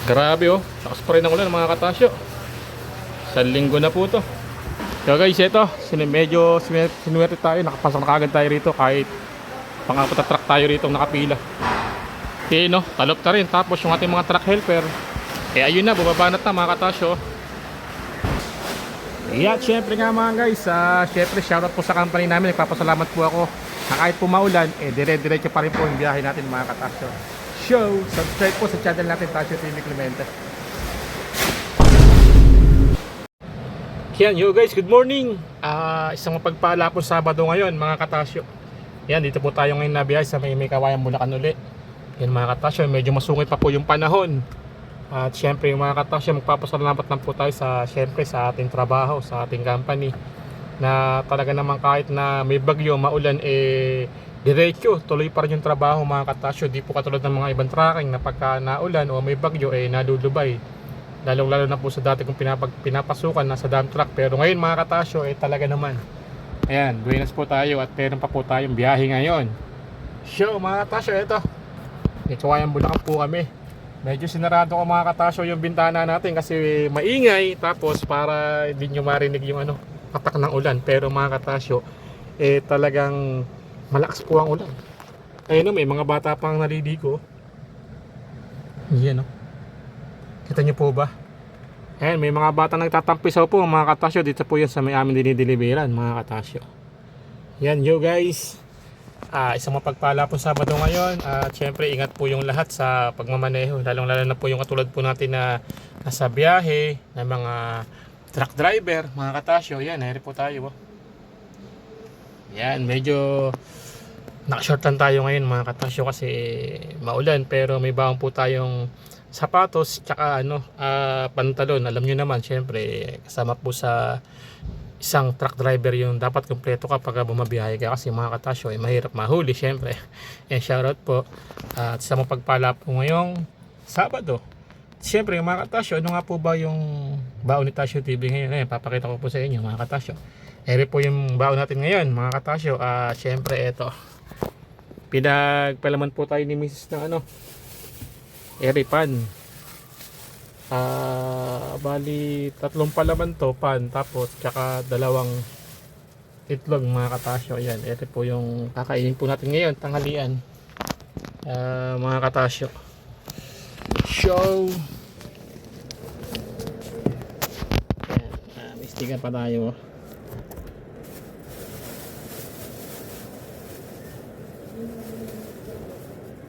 Grabe oh, lakas pa rin ang ulan mga katasyo. Sa linggo na po to. So guys, ito, medyo sinuwerte tayo, nakapasok na kagad tayo rito kahit pang-apat na truck tayo rito nakapila. Okay no, talop na rin. Tapos yung ating mga truck helper, ayun na, bumabanat na mga katasyo. Yeah, syempre nga mga guys, syempre shoutout po sa company namin, nagpapasalamat po ako na kahit po maulan, dire-diretso pa rin po yung biyahe natin mga katasyo. Show, subscribe po sa channel natin, Tasyo TV Clemente. Yan, yo guys, good morning. Isang mapagpala po Sabado ngayon mga katasyo. Yan, dito po tayo ngayon na biyahe sa may Kawayan, Bulacan uli. Yan mga katasyo, medyo masungit pa po yung panahon. At syempre mga katasyo, magpapasalamat lang po tayo syempre sa ating trabaho, sa ating company, na talaga naman kahit na may bagyo, maulan, diretso, tuloy pa rin yung trabaho mga katasyo. Di po katulad ng mga ibang tracking na pagka naulan o may bagyo, nadudubay. Lalong lalo na po sa dati kong pinapasukan nasa dump truck. Pero ngayon mga katasyo, talaga naman. Ayan, buenas po tayo at meron pa po tayong biyahe ngayon. Show mga katasyo, ito. Kawayan, Bulacan po kami. Medyo sinarado ko mga katasyo yung bintana natin kasi maingay. Tapos para hindi nyo marinig yung patak ng ulan. Pero mga katasyo, talagang malakas po ang ulan. Ayun, may mga bata pang naliligo. Yan kita nyo po ba? Ayan, may mga bata nagtatampisaw po mga katasyo. Dito po yan sa may amin dinideliveran mga katasyo. Yan yo guys, isang mapagpala po Sabado ngayon. At syempre ingat po yung lahat sa pagmamaneho, lalong lalo na po yung katulad po natin na nasa biyahe na mga truck driver mga katasyo. Yan, nahiri po tayo. Yan, medyo nakashort lang tayo ngayon mga katasyo kasi maulan, pero may baon po tayong sapatos tsaka pantalon. Alam nyo naman, syempre kasama po sa isang truck driver yung dapat kumpleto kapag bumabiyahe ka kasi mga katasyo mahirap mahuli syempre. And shoutout po at sa mapagpala po ngayong Sabado. Syempre mga katasyo, ano nga po ba yung baon ni Tasyo TV ngayon? Papakita ko po sa inyo mga katasyo. Ere po yung baon natin ngayon mga katasyo. Syempre ito, pinagpalaman po tayo ni Mrs. ng pan. Bali 3 palaman to, pan, tapos tsaka 2 itlog mga katasyo. Ayan, ito po yung kakainin po natin ngayon, tanghalian mga katasyo. Show. Ayan, may sticker pa tayo.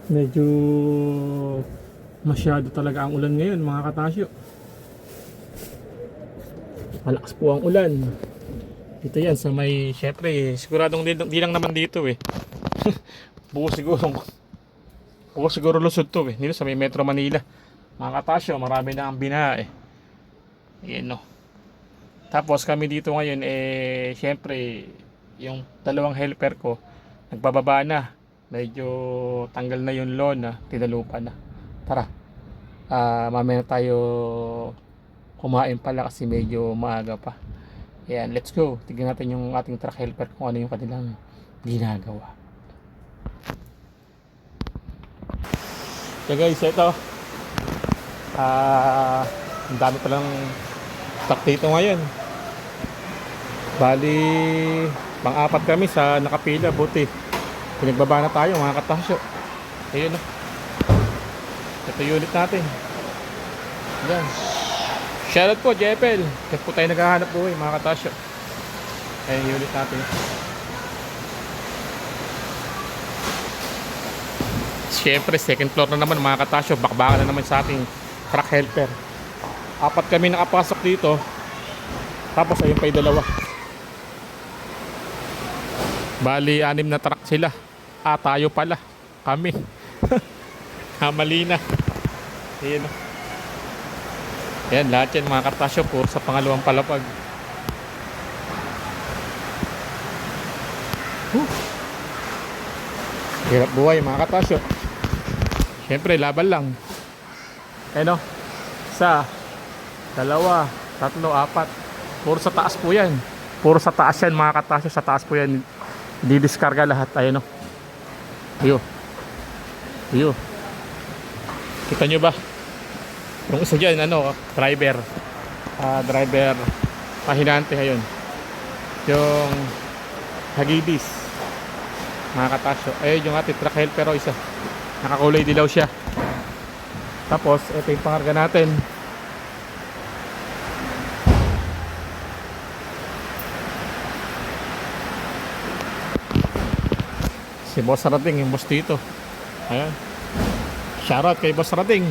Medyo masyado talaga ang ulan ngayon mga katasyo. Malakas po ang ulan. Dito yan sa may, syempre siguradong di lang naman dito buo siguro lusod to dito sa may Metro Manila mga katasyo. Marami na ang binaha Ayan Tapos kami dito ngayon syempre yung 2 helper ko nagbababa na. Medyo tanggal na yung lawn tinalupa na. Tara, mamaya tayo kumain pala kasi medyo maaga pa. Ayan, let's go. Tignan natin yung ating truck helper kung ano yung kanilang ginagawa. So guys, ito ang dami palang truck dito ngayon. Bali pang-4 kami sa nakapila. Buti pinagbaba na tayo mga katasyo. Ayun ito yung unit natin. Yan. Shoutout po JFL. Kasi po tayo naghahanap buhay mga katasyo. Ayun yung unit natin. Siyempre second floor na naman mga katasyo. Bakbakan na naman sa ating truck helper. 4 kami nakapasok dito. Tapos ayun pa yung 2. Bali 6 na truck sila. Tayo pala. Kami. Mali na. Ayan Ayan, lahat yan mga katasyo po sa pangalawang palapag. Hirap buhay mga katasyo. Siyempre laban lang. Ayan 1, 2, 3, 4. Puro sa taas po yan. Puro sa taas yan mga katasyo. Sa taas po yan didiskarga lahat. Ayan Yo. Kita nyo ba? Yung isa dyan, ano, driver. Driver pahinante ngayon. Yung hagibis. Mga katasyo. Ayun yung ating truck helper isa. Nakakulay dilaw siya. Tapos, ito yung pangarga natin. Si Boss Rading, yung boss dito. Ayan. Shoutout kay Boss Rading.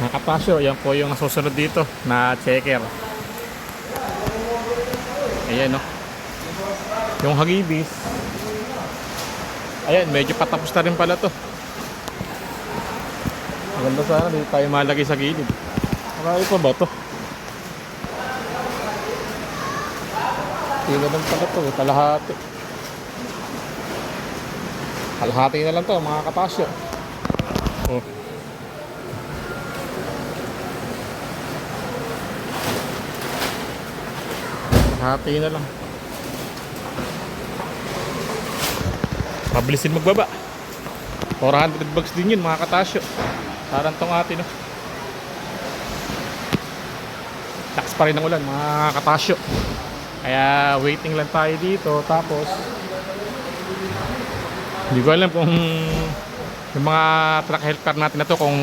Mga katasyo, yan po yung nasusunod dito na checker. Ayan, no. Yung hagibis. Ayan, medyo patapos na rin pala to. Maganda sana, hindi tayo malagay sa gilid. Marami pa ba to? Hindi ganun pala to, kalahati. Kalahati na lang to, mga katasyo. Oh. Kalahati na lang. Mabilisin magbaba. 400 bags din yun, mga katasyo. Parang tong atin, no? Lakas pa rin ang ulan, mga katasyo. Kaya waiting lang tayo dito. Tapos hindi ko alam kung yung mga truck helper natin na to kung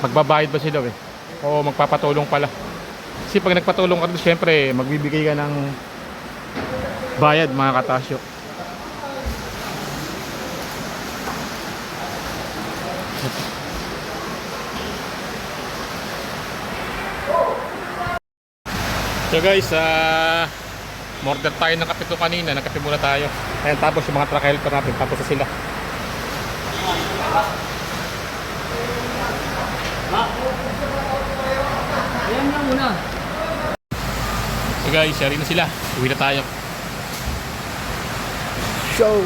magbabayad ba sila o magpapatulong pala. Kasi pag nagpatulong ka dito, syempre magbibigay ka ng bayad, mga katasyo. So guys, order tayo ng kape to kanina. Nagkape muna tayo. Ayan, tapos yung mga truck helper natin, tapos na sila. Ayan nga muna. So guys, yari na sila. Uwi na tayo. Show!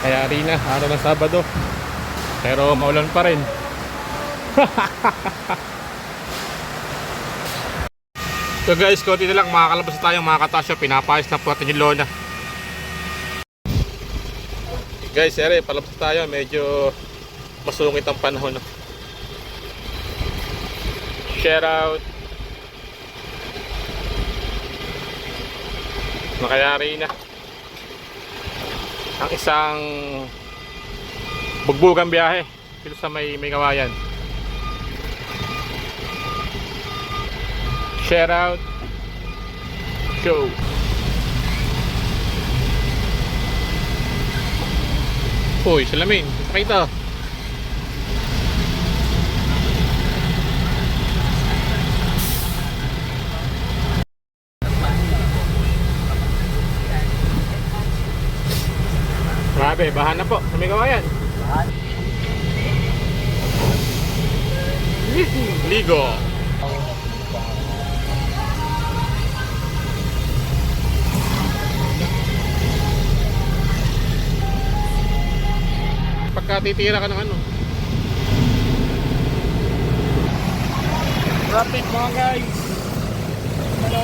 Kaya rin na, araw ng Sabado. Pero maulan pa rin. So guys, konti na lang, makakalabas na tayo, mga katasyo. Pinapayos lang po natin yung lona. Guys, ere, palabas na tayo. Medyo masungit ang panahon, no? Shout out. Nakayari na ang isang bugbugang biyahe dito sa may kawayan. Shout out. Show. Uy, salamin. Pakita. Grabe, bahan na po sa may kawayan. Ligo. Pagka titira ka ng ano. Traffic, mga guys. Hello.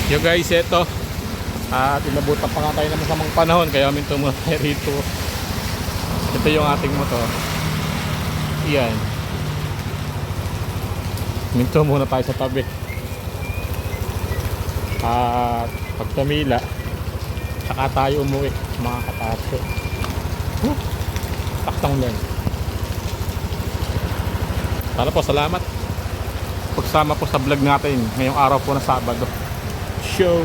Yo guys, eto. Inabutan pa nga tayo ng masamang panahon, kaya minto muna tayo rito. Ito yung ating motor. Yan. Minto muna tayo sa tabi. At pag tumila, saka tayo umuwi, mga katasyo. Taktang lang. Sana po, salamat pagsama po sa vlog natin ngayong araw po na Sabado. Show.